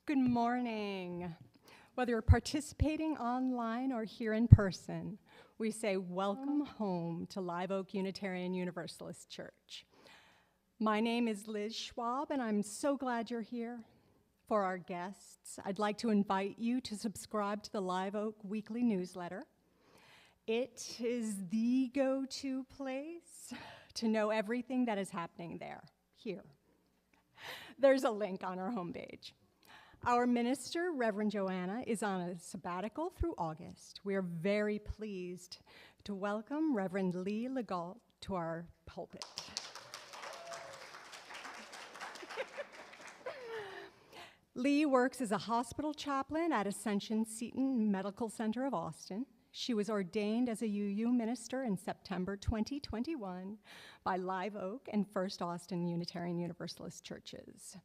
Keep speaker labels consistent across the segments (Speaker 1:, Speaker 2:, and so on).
Speaker 1: Good morning. Whether you're participating online or here in person, we say welcome home to Live Oak Unitarian Universalist Church. My name is Liz Schwab, and I'm so glad you're here. For our guests, I'd like to invite you to subscribe to the Live Oak weekly newsletter. It is the go-to place to know everything that is happening there, here. There's a link on our homepage. Our minister, Reverend Joanna, is on a sabbatical through August. We are very pleased to welcome Reverend Legault to our pulpit. Lee works as a hospital chaplain at Ascension Seton Medical Center of Austin. She was ordained as a UU minister in September 2021 by Live Oak and First Austin Unitarian Universalist churches.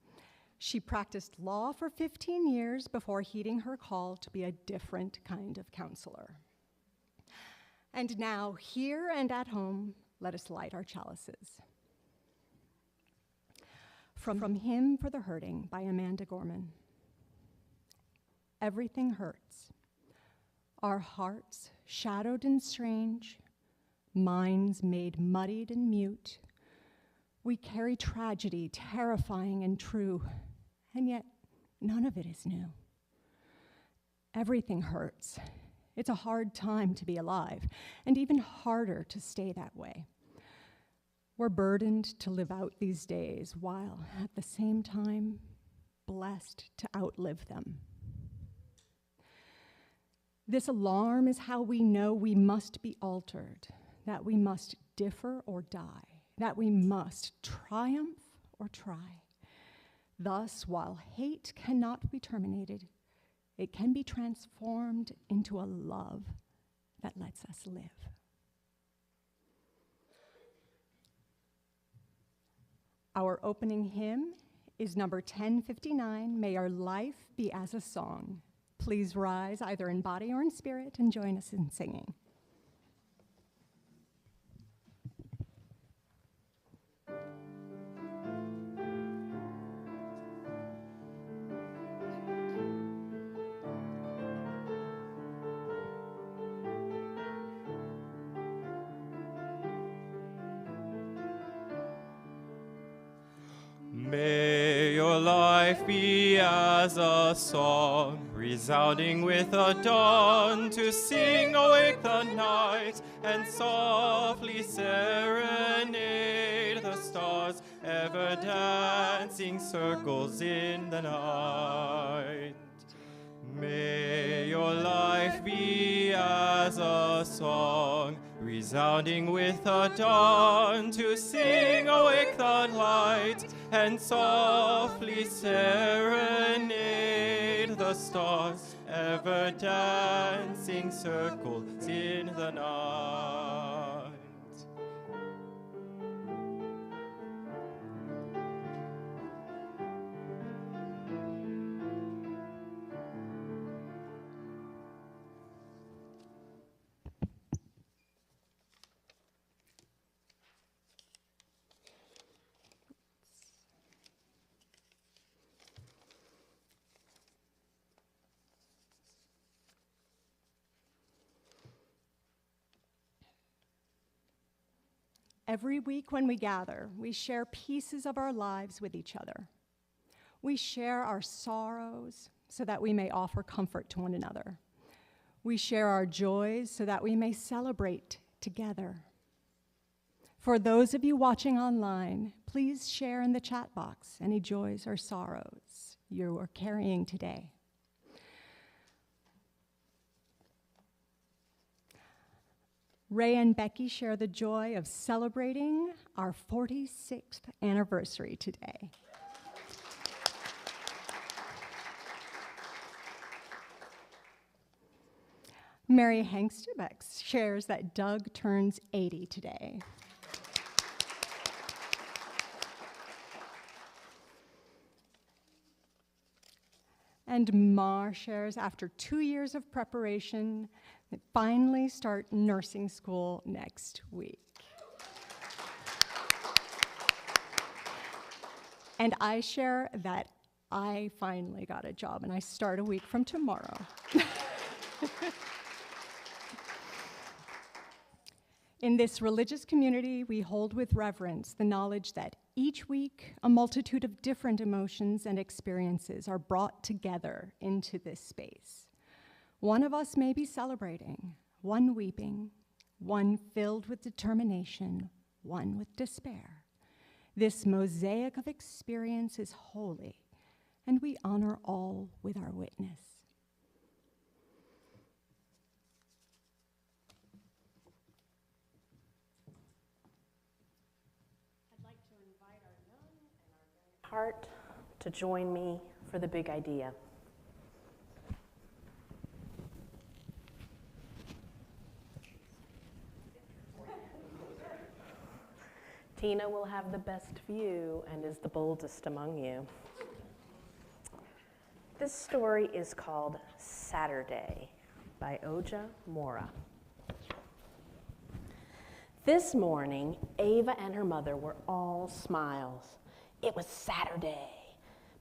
Speaker 1: She practiced law for 15 years before heeding her call to be a different kind of counselor. And now, here and at home, let us light our chalices. From Hymn for the Hurting by Amanda Gorman. Everything hurts. Our hearts shadowed and strange, minds made muddied and mute. We carry tragedy, terrifying and true, and yet none of it is new. Everything hurts. It's a hard time to be alive, and even harder to stay that way. We're burdened to live out these days, while at the same time, blessed to outlive them. This alarm is how we know we must be altered, that we must differ or die, that we must triumph or try. Thus, while hate cannot be terminated, it can be transformed into a love that lets us live. Our opening hymn is number 1059, May Our Life Be As a Song. Please rise either in body or in spirit and join us in singing.
Speaker 2: May your life be as a song, resounding with the dawn, to sing awake the night and softly serenade the stars, ever dancing circles in the night. May your life be as a song, resounding with the dawn, to sing awake the light and softly serenade the stars, ever dancing circles in the night.
Speaker 1: Every week when we gather, we share pieces of our lives with each other. We share our sorrows so that we may offer comfort to one another. We share our joys so that we may celebrate together. For those of you watching online, please share in the chat box any joys or sorrows you are carrying today. Ray and Becky share the joy of celebrating our 46th anniversary today. Mary Hengsterbeck shares that Doug turns 80 today. And Ma shares after 2 years of preparation, they finally start nursing school next week. And I share that I finally got a job, and I start a week from tomorrow. In this religious community, we hold with reverence the knowledge that each week a multitude of different emotions and experiences are brought together into this space. One of us may be celebrating, one weeping, one filled with determination, one with despair. This mosaic of experience is holy, and we honor all with our witness.
Speaker 3: I'd like to invite our young and our heart to join me for the big idea. Tina will have the best view and is the boldest among you. This story is called Saturday by Oja Mora. This morning, Ava and her mother were all smiles. It was Saturday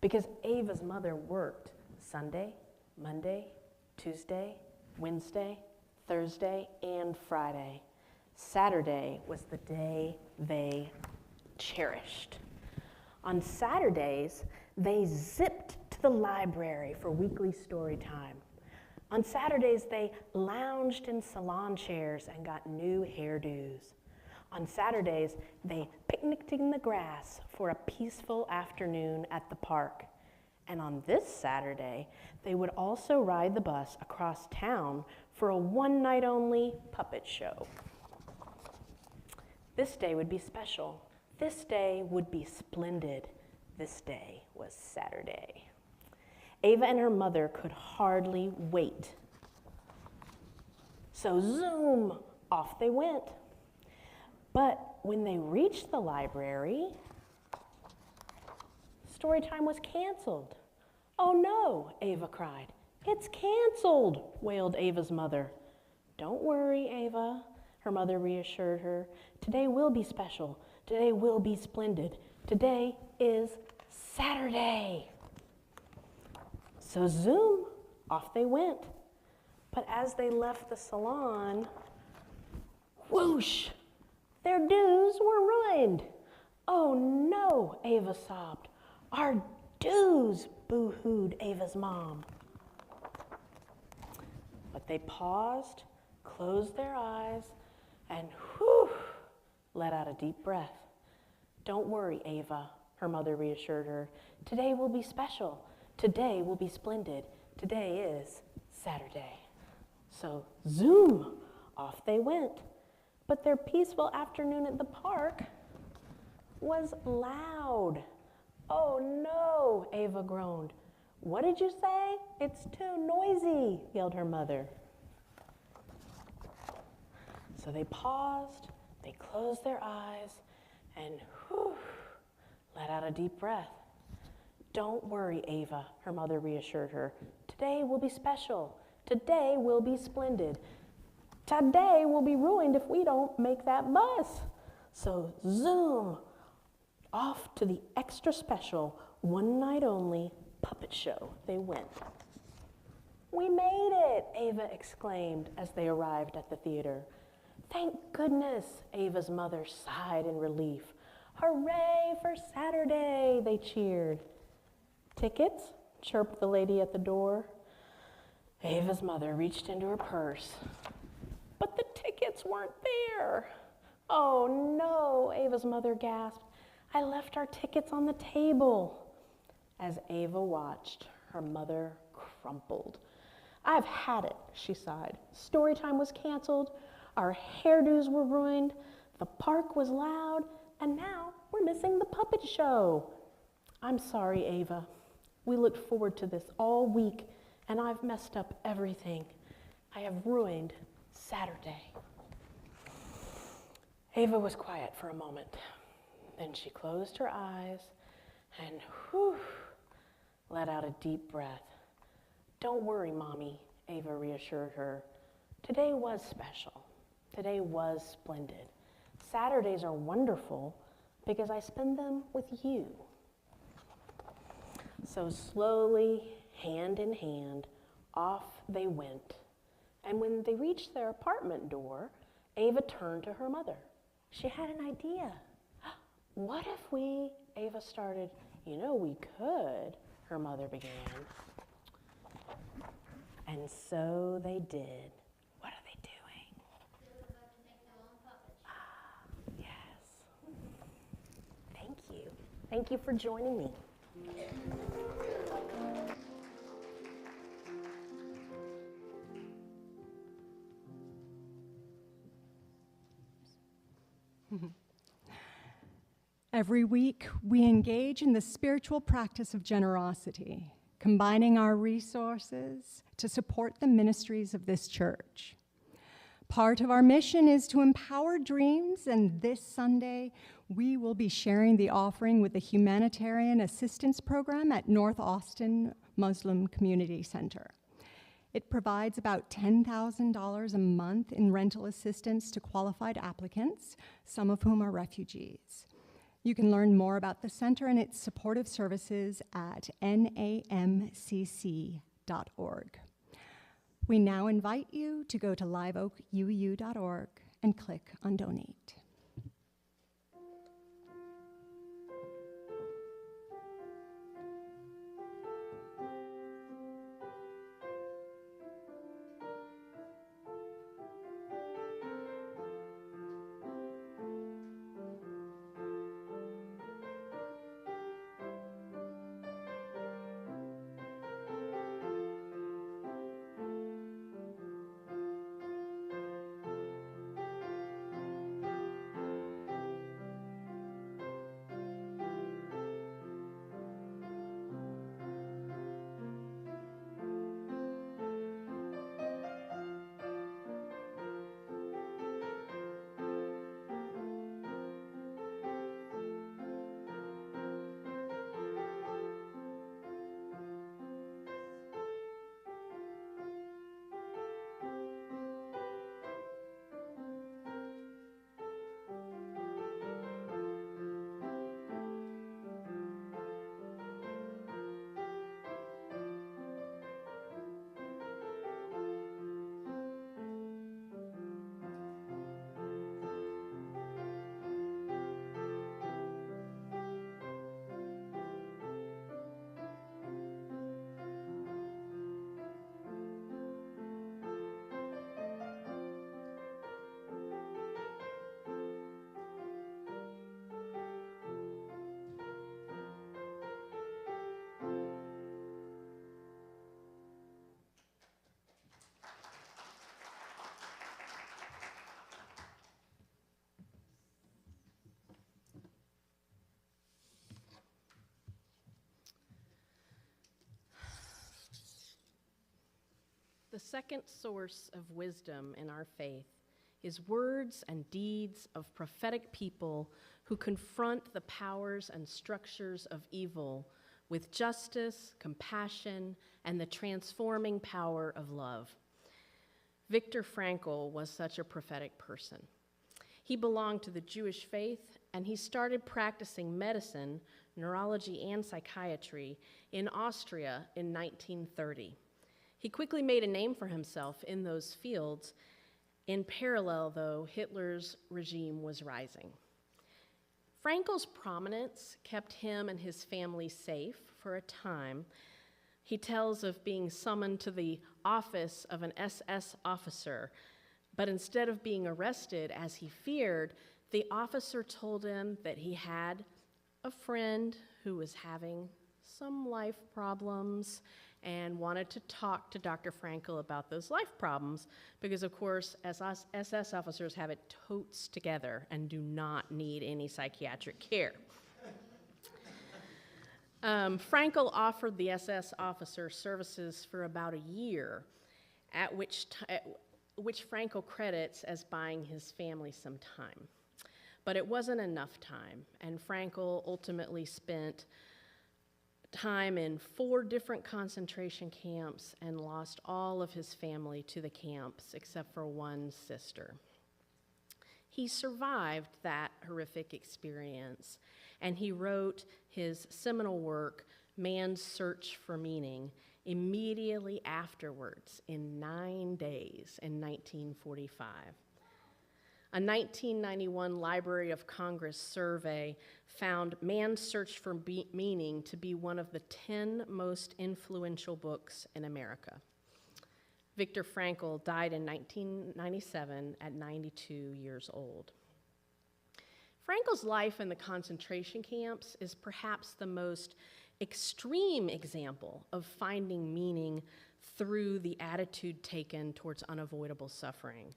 Speaker 3: because Ava's mother worked Sunday, Monday, Tuesday, Wednesday, Thursday, and Friday. Saturday was the day they cherished. On Saturdays, they zipped to the library for weekly story time. On Saturdays, they lounged in salon chairs and got new hairdos. On Saturdays, they picnicked in the grass for a peaceful afternoon at the park. And on this Saturday, they would also ride the bus across town for a one-night-only puppet show. This day would be special. This day would be splendid. This day was Saturday. Ava and her mother could hardly wait. So zoom, off they went. But when they reached the library, story time was canceled. Oh no, Ava cried. It's canceled, wailed Ava's mother. Don't worry, Ava, her mother reassured her. Today will be special. Today will be splendid. Today is Saturday. So zoom, off they went. But as they left the salon, whoosh, their dues were ruined. Oh no, Ava sobbed. Our dues, boo-hooed Ava's mom. But they paused, closed their eyes, and whew, let out a deep breath. Don't worry, Ava, her mother reassured her. Today will be special. Today will be splendid. Today is Saturday. So zoom, off they went. But their peaceful afternoon at the park was loud. Oh no, Ava groaned. What did you say? It's too noisy, yelled her mother. So they paused, they closed their eyes, and whew, let out a deep breath. Don't worry, Ava, her mother reassured her. Today will be special. Today will be splendid. Today will be ruined if we don't make that bus. So zoom, off to the extra special, one night only puppet show they went. We made it, Ava exclaimed as they arrived at the theater. Thank goodness, Ava's mother sighed in relief. Hooray for Saturday, they cheered. Tickets? Chirped the lady at the door. Ava's mother reached into her purse. But the tickets weren't there. Oh no, Ava's mother gasped. I left our tickets on the table. As Ava watched, her mother crumpled. I've had it, she sighed. Story time was canceled. Our hairdos were ruined. The park was loud. And now we're missing the puppet show. I'm sorry, Ava. We looked forward to this all week, and I've messed up everything. I have ruined Saturday. Ava was quiet for a moment. Then she closed her eyes and whew, let out a deep breath. Don't worry, Mommy, Ava reassured her. Today was special. Today was splendid. Saturdays are wonderful because I spend them with you. So slowly, hand in hand, off they went. And when they reached their apartment door, Ava turned to her mother. She had an idea. What if we, Ava started, we could, her mother began. And so they did. What are they doing?
Speaker 4: They were about to make their own puppet show.
Speaker 3: Yes. Thank you. Thank you for joining me.
Speaker 1: Every week, we engage in the spiritual practice of generosity, combining our resources to support the ministries of this church. Part of our mission is to empower dreams, and this Sunday, we will be sharing the offering with the Humanitarian Assistance Program at North Austin Muslim Community Center. It provides about $10,000 a month in rental assistance to qualified applicants, some of whom are refugees. You can learn more about the center and its supportive services at namcc.org. We now invite you to go to liveoakuu.org and click on Donate.
Speaker 5: The second source of wisdom in our faith is words and deeds of prophetic people who confront the powers and structures of evil with justice, compassion, and the transforming power of love. Viktor Frankl was such a prophetic person. He belonged to the Jewish faith, and he started practicing medicine, neurology, and psychiatry in Austria in 1930. He quickly made a name for himself in those fields. In parallel, though, Hitler's regime was rising. Frankl's prominence kept him and his family safe for a time. He tells of being summoned to the office of an SS officer, but instead of being arrested as he feared, the officer told him that he had a friend who was having some life problems and wanted to talk to Dr. Frankl about those life problems because, of course, SS officers have it totes together and do not need any psychiatric care. Frankl offered the SS officer services for about a year, at which Frankl credits as buying his family some time. But it wasn't enough time, and Frankl ultimately spent time in 4 different concentration camps and lost all of his family to the camps except for one sister. He survived that horrific experience, and he wrote his seminal work, Man's Search for Meaning, immediately afterwards in 9 days in 1945. A 1991 Library of Congress survey found Man's Search for Meaning to be one of the 10 most influential books in America. Viktor Frankl died in 1997 at 92 years old. Frankl's life in the concentration camps is perhaps the most extreme example of finding meaning through the attitude taken towards unavoidable suffering.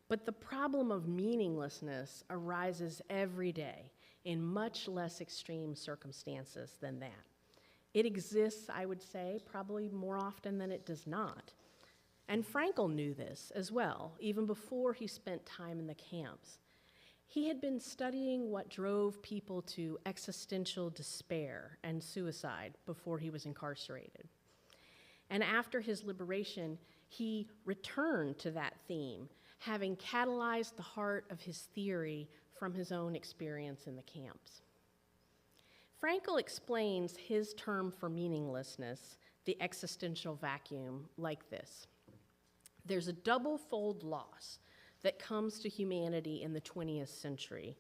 Speaker 5: But the problem of meaninglessness arises every day in much less extreme circumstances than that. It exists, I would say, probably more often than it does not. And Frankl knew this as well, even before he spent time in the camps. He had been studying what drove people to existential despair and suicide before he was incarcerated. And after his liberation, he returned to that theme, having catalyzed the heart of his theory from his own experience in the camps. Frankl explains his term for meaninglessness, the existential vacuum, like this. There's a double-fold loss that comes to humanity in the 20th century.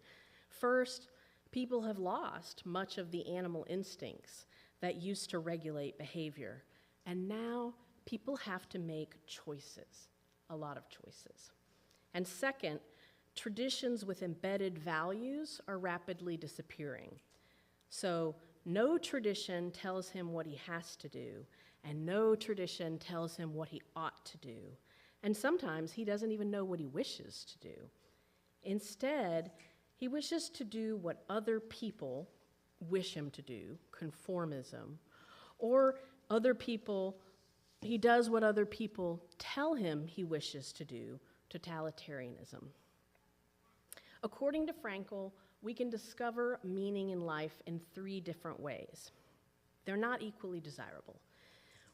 Speaker 5: First, people have lost much of the animal instincts that used to regulate behavior, and now people have to make choices, a lot of choices. And second, traditions with embedded values are rapidly disappearing. So no tradition tells him what he has to do, and no tradition tells him what he ought to do. And sometimes he doesn't even know what he wishes to do. Instead, he wishes to do what other people wish him to do, conformism, or he does what other people tell him he wishes to do, totalitarianism. According to Frankl, we can discover meaning in life in 3 different ways. They're not equally desirable.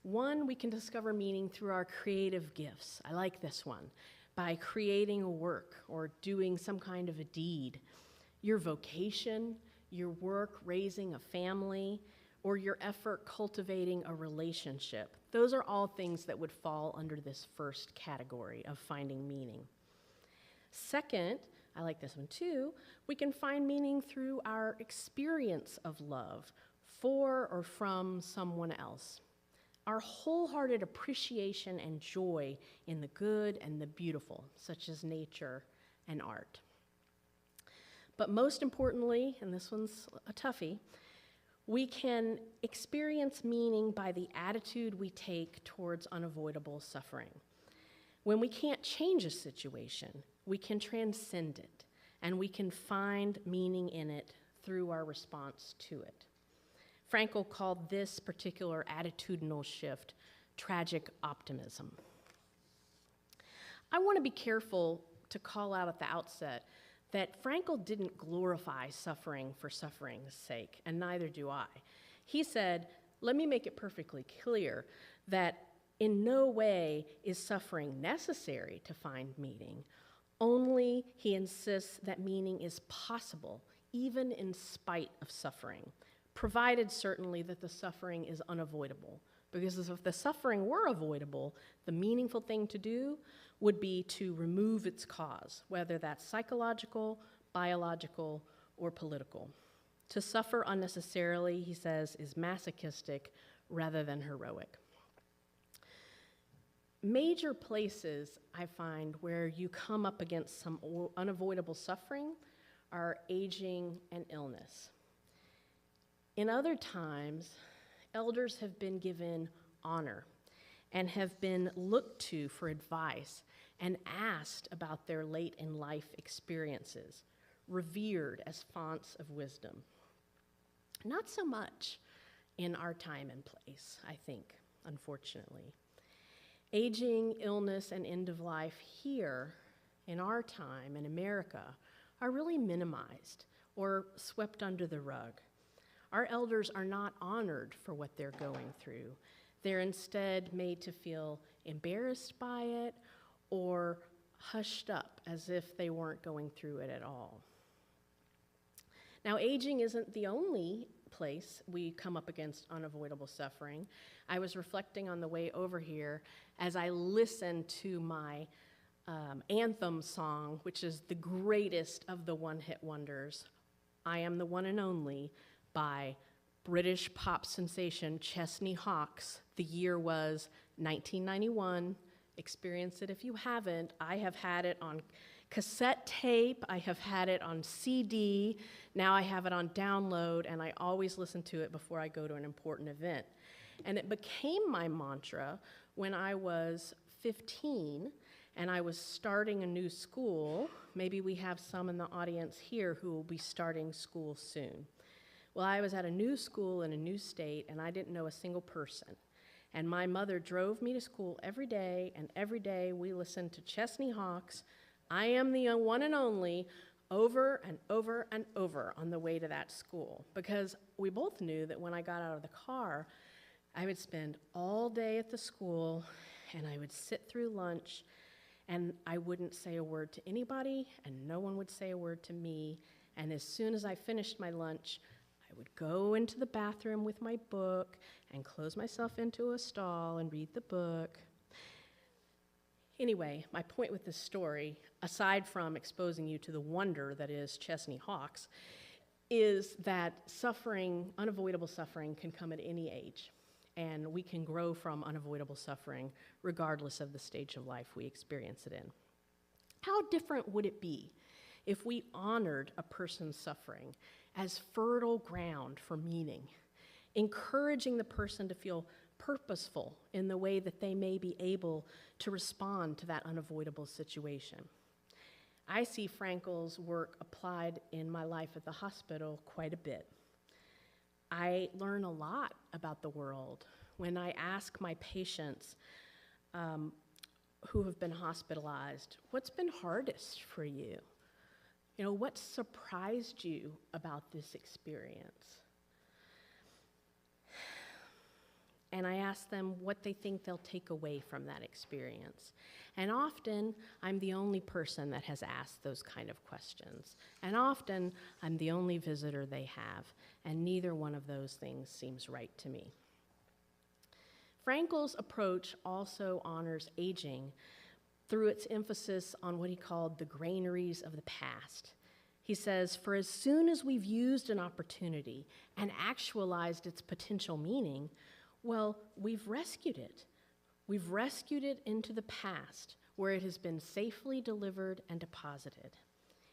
Speaker 5: One, we can discover meaning through our creative gifts. I like this one. By creating a work or doing some kind of a deed. Your vocation, your work raising a family, or your effort cultivating a relationship. Those are all things that would fall under this first category of finding meaning. Second, I like this one too, we can find meaning through our experience of love for or from someone else. Our wholehearted appreciation and joy in the good and the beautiful, such as nature and art. But most importantly, and this one's a toughie, we can experience meaning by the attitude we take towards unavoidable suffering. When we can't change a situation, we can transcend it, and we can find meaning in it through our response to it. Frankl called this particular attitudinal shift tragic optimism. I want to be careful to call out at the outset that Frankl didn't glorify suffering for suffering's sake, and neither do I. He said, let me make it perfectly clear that in no way is suffering necessary to find meaning. Only he insists that meaning is possible, even in spite of suffering, provided certainly that the suffering is unavoidable. Because if the suffering were avoidable, the meaningful thing to do would be to remove its cause, whether that's psychological, biological, or political. To suffer unnecessarily, he says, is masochistic rather than heroic. Major places I find where you come up against some unavoidable suffering are aging and illness. In other times, elders have been given honor and have been looked to for advice and asked about their late in life experiences, revered as fonts of wisdom. Not so much in our time and place, I think, unfortunately. Aging, illness, and end of life here in our time in America are really minimized or swept under the rug. Our elders are not honored for what they're going through. They're instead made to feel embarrassed by it or hushed up as if they weren't going through it at all. Now, aging isn't the only place, we come up against unavoidable suffering. I was reflecting on the way over here as I listened to my anthem song, which is the greatest of the one-hit wonders, I Am the One and Only, by British pop sensation Chesney Hawkes. The year was 1991. Experience it if you haven't. I have had it on cassette tape, I have had it on CD, now I have it on download, and I always listen to it before I go to an important event. And it became my mantra when I was 15 and I was starting a new school. Maybe we have some in the audience here who will be starting school soon. Well, I was at a new school in a new state, and I didn't know a single person. And my mother drove me to school every day, and every day we listened to Chesney Hawkes, I Am the One and Only, over and over and over on the way to that school. Because we both knew that when I got out of the car, I would spend all day at the school, and I would sit through lunch, and I wouldn't say a word to anybody, and no one would say a word to me. And as soon as I finished my lunch, I would go into the bathroom with my book and close myself into a stall and read the book. Anyway, my point with this story, aside from exposing you to the wonder that is Chesney Hawkes, is that suffering, unavoidable suffering, can come at any age. And we can grow from unavoidable suffering regardless of the stage of life we experience it in. How different would it be if we honored a person's suffering as fertile ground for meaning, encouraging the person to feel purposeful in the way that they may be able to respond to that unavoidable situation? I see Frankl's work applied in my life at the hospital quite a bit. I learn a lot about the world when I ask my patients who have been hospitalized, what's been hardest for you? You know, what surprised you about this experience? And I ask them what they think they'll take away from that experience. And often, I'm the only person that has asked those kind of questions. And often, I'm the only visitor they have, and neither one of those things seems right to me. Frankl's approach also honors aging through its emphasis on what he called the granaries of the past. He says, for as soon as we've used an opportunity and actualized its potential meaning, well, we've rescued it. We've rescued it into the past, where it has been safely delivered and deposited.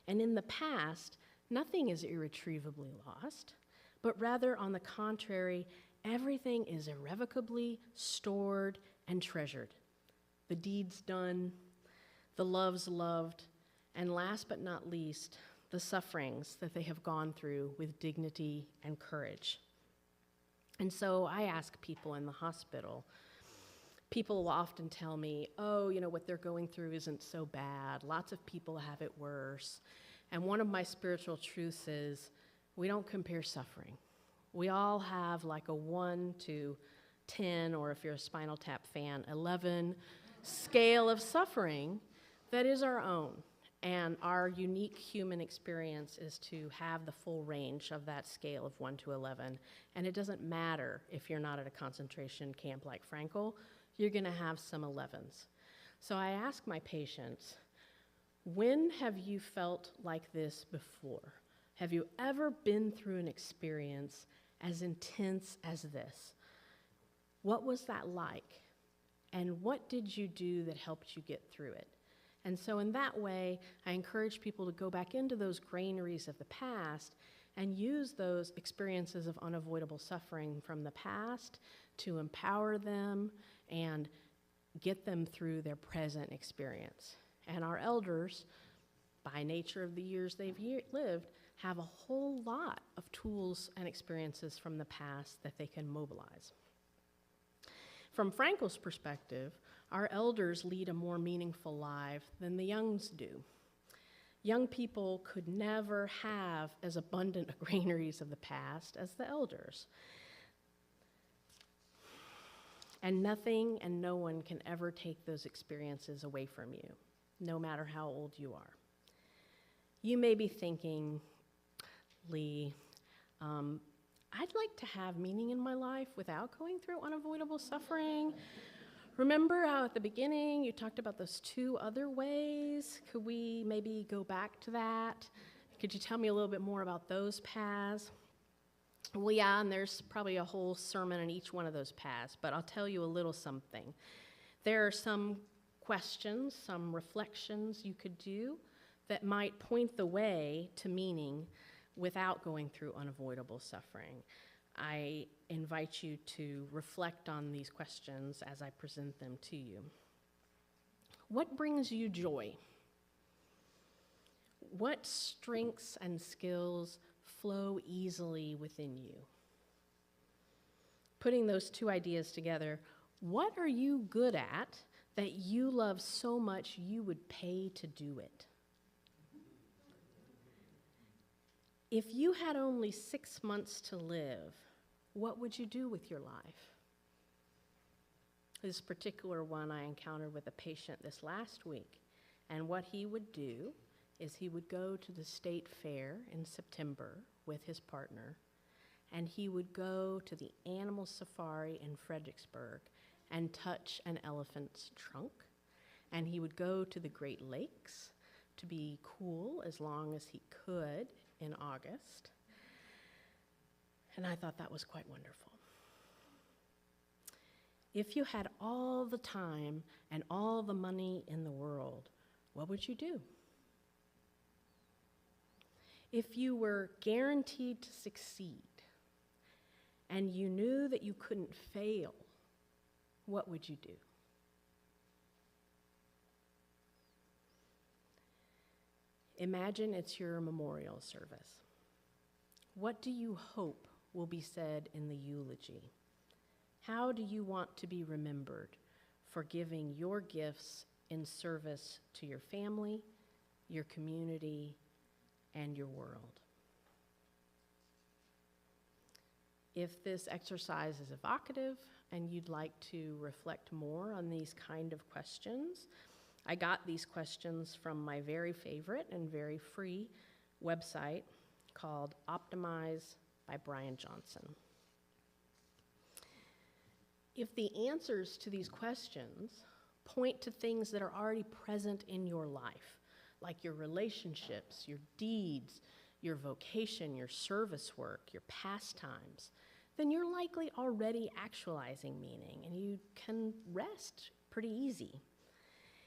Speaker 5: And in the past, nothing is irretrievably lost, but rather, on the contrary, everything is irrevocably stored and treasured. The deeds done, the loves loved, and last but not least, the sufferings that they have gone through with dignity and courage. And so I ask people in the hospital, people will often tell me, oh, you know, what they're going through isn't so bad. Lots of people have it worse. And one of my spiritual truths is, we don't compare suffering. We all have like a 1 to 10, or if you're a Spinal Tap fan, 11 scale of suffering that is our own. And our unique human experience is to have the full range of that scale of 1 to 11. And it doesn't matter if you're not at a concentration camp like Frankl, you're going to have some 11s. So I ask my patients, when have you felt like this before? Have you ever been through an experience as intense as this? What was that like? And what did you do that helped you get through it? And so in that way, I encourage people to go back into those granaries of the past and use those experiences of unavoidable suffering from the past to empower them and get them through their present experience. And our elders, by nature of the years they've lived, have a whole lot of tools and experiences from the past that they can mobilize. From Frankl's perspective, our elders lead a more meaningful life than the youngs do. Young people could never have as abundant granaries of the past as the elders. And nothing and no one can ever take those experiences away from you, no matter how old you are. You may be thinking, Lee, I'd like to have meaning in my life without going through unavoidable suffering. Remember how at the beginning you talked about those 2 other ways? Could we maybe go back to that? Could you tell me a little bit more about those paths? Well, yeah, and there's probably a whole sermon on each one of those paths, but I'll tell you a little something. There are some questions, some reflections you could do that might point the way to meaning without going through unavoidable suffering. I invite you to reflect on these questions as I present them to you. What brings you joy? What strengths and skills flow easily within you? Putting those 2 ideas together, what are you good at that you love so much you would pay to do it? If you had only 6 months to live, what would you do with your life? This particular one I encountered with a patient this last week, and what he would do is he would go to the state fair in September with his partner, and he would go to the animal safari in Fredericksburg and touch an elephant's trunk, and he would go to the Great Lakes to be cool as long as he could in August. And I thought that was quite wonderful. If you had all the time and all the money in the world, what would you do? If you were guaranteed to succeed and you knew that you couldn't fail, what would you do? Imagine it's your memorial service. What do you hope will be said in the eulogy? How do you want to be remembered for giving your gifts in service to your family, your community, and your world? If this exercise is evocative and you'd like to reflect more on these kind of questions, I got these questions from my very favorite and very free website called Optimize by Brian Johnson. If the answers to these questions point to things that are already present in your life, like your relationships, your deeds, your vocation, your service work, your pastimes, then you're likely already actualizing meaning and you can rest pretty easy.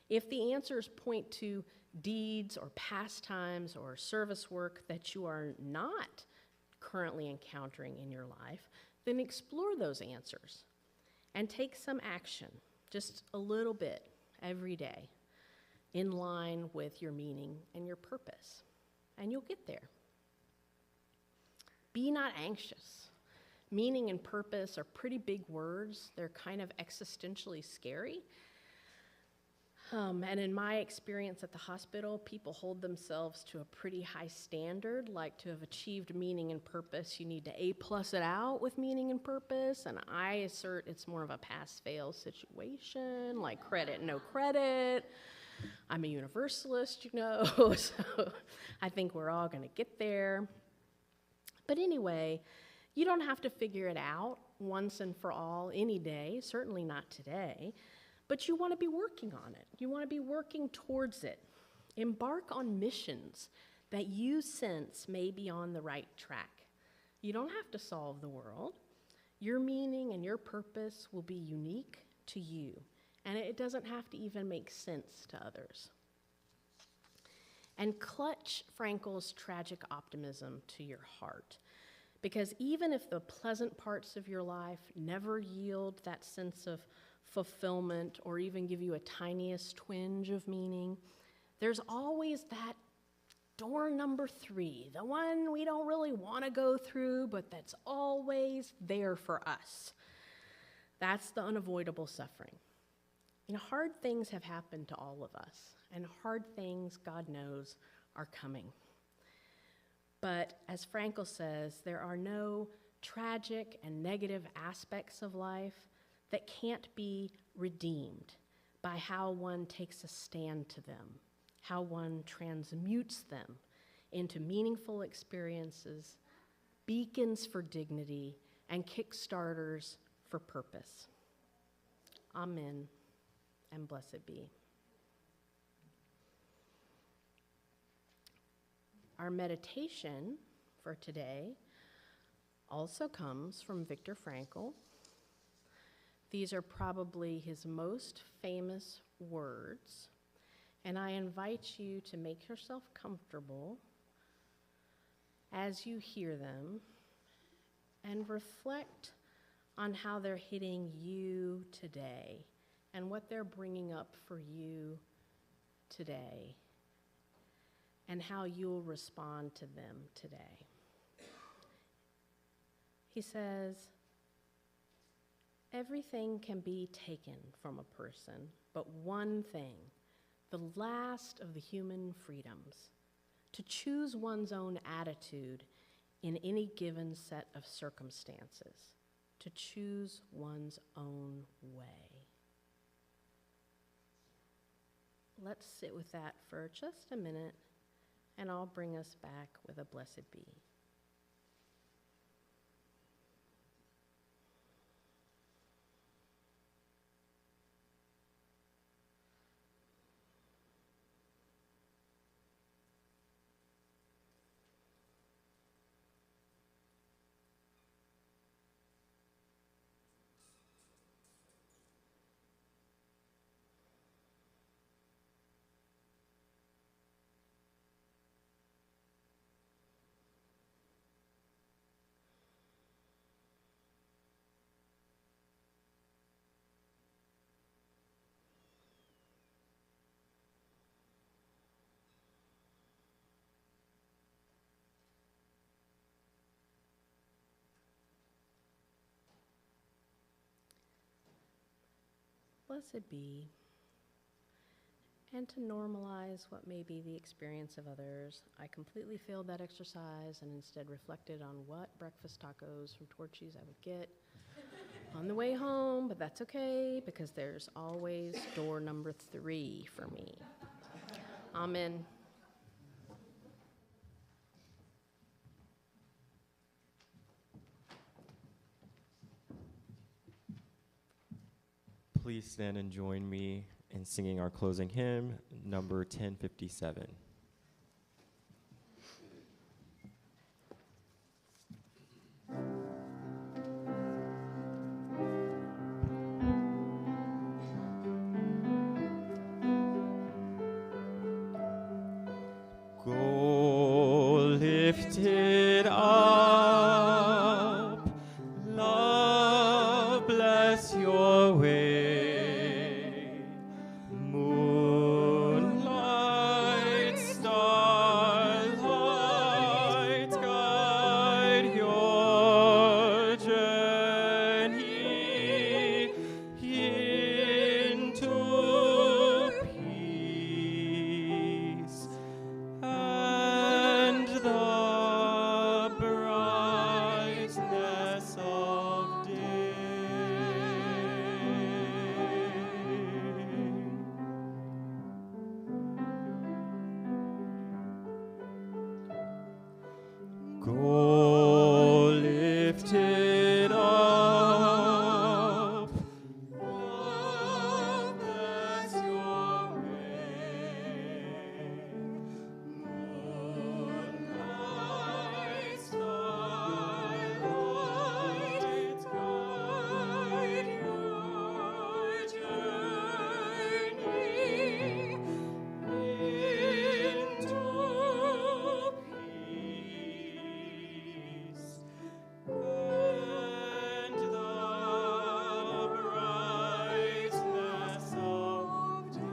Speaker 5: If the answers point to deeds or pastimes or service work that you are not currently encountering in your life, then explore those answers and take some action, just a little bit every day, in line with your meaning and your purpose, and you'll get there. Be not anxious. Meaning and purpose are pretty big words. They're kind of existentially scary. And in my experience at the hospital, people hold themselves to a pretty high standard, like to have achieved meaning and purpose, you need to A+ it out with meaning and purpose, and I assert it's more of a pass-fail situation, like credit, no credit. I'm a Universalist, you know, so I think we're all gonna get there. But anyway, you don't have to figure it out once and for all any day, certainly not today. But you want to be working on it. You want to be working towards it. Embark on missions that you sense may be on the right track. You don't have to solve the world. Your meaning and your purpose will be unique to you, and it doesn't have to even make sense to others. And clutch Frankl's tragic optimism to your heart, because even if the pleasant parts of your life never yield that sense of fulfillment or even give you a tiniest twinge of meaning, there's always that door number 3, the one we don't really want to go through, but that's always there for us. That's the unavoidable suffering. You know, hard things have happened to all of us, and hard things, God knows, are coming. But as Frankl says, there are no tragic and negative aspects of life that can't be redeemed by how one takes a stand to them, how one transmutes them into meaningful experiences beacons for dignity, and kickstarters for purpose. Amen, and blessed be. Our meditation for today also comes from Viktor Frankl. These are probably his most famous words, and I invite you to make yourself comfortable as you hear them and reflect on how they're hitting you today and what they're bringing up for you today and how you'll respond to them today. He says, everything can be taken from a person, but one thing, the last of the human freedoms, to choose one's own attitude in any given set of circumstances, to choose one's own way. Let's sit with that for just a minute, and I'll bring us back with a blessed be. Blessed be, and to normalize what may be the experience of others, I completely failed that exercise and instead reflected on what breakfast tacos from Torchy's I would get on the way home, but that's okay because there's always door number 3 for me. Amen.
Speaker 2: Please stand and join me in singing our closing hymn, number 1057. Go lifted up, love bless your way. Moonlight, starlight, guide your journey into peace and the brightness of day. Go lifted up, love bless your way. Moonlight, starlight, guide your journey into peace and the brightness of day.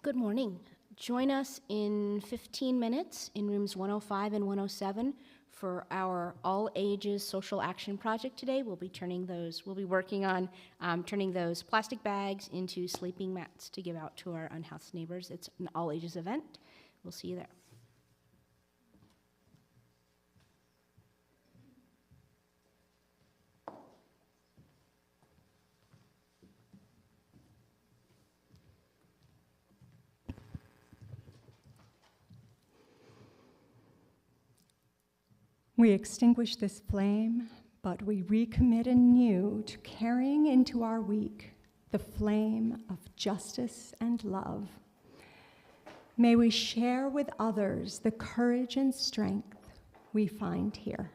Speaker 6: Good morning. Join us in 15 minutes in rooms 105 and 107 for our all ages social action project today. We'll be working on turning those plastic bags into sleeping mats to give out to our unhoused neighbors. It's an all ages event. We'll see you there.
Speaker 1: We extinguish this flame, but we recommit anew to carrying into our week the flame of justice and love. May we share with others the courage and strength we find here.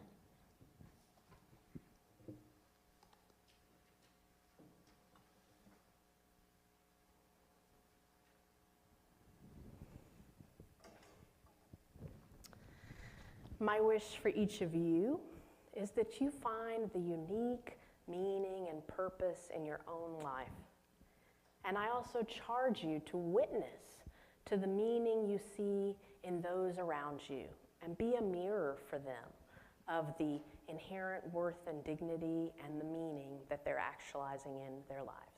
Speaker 3: My wish for each of you is that you find the unique meaning and purpose in your own life. And I also charge you to witness to the meaning you see in those around you and be a mirror for them of the inherent worth and dignity and the meaning that they're actualizing in their lives.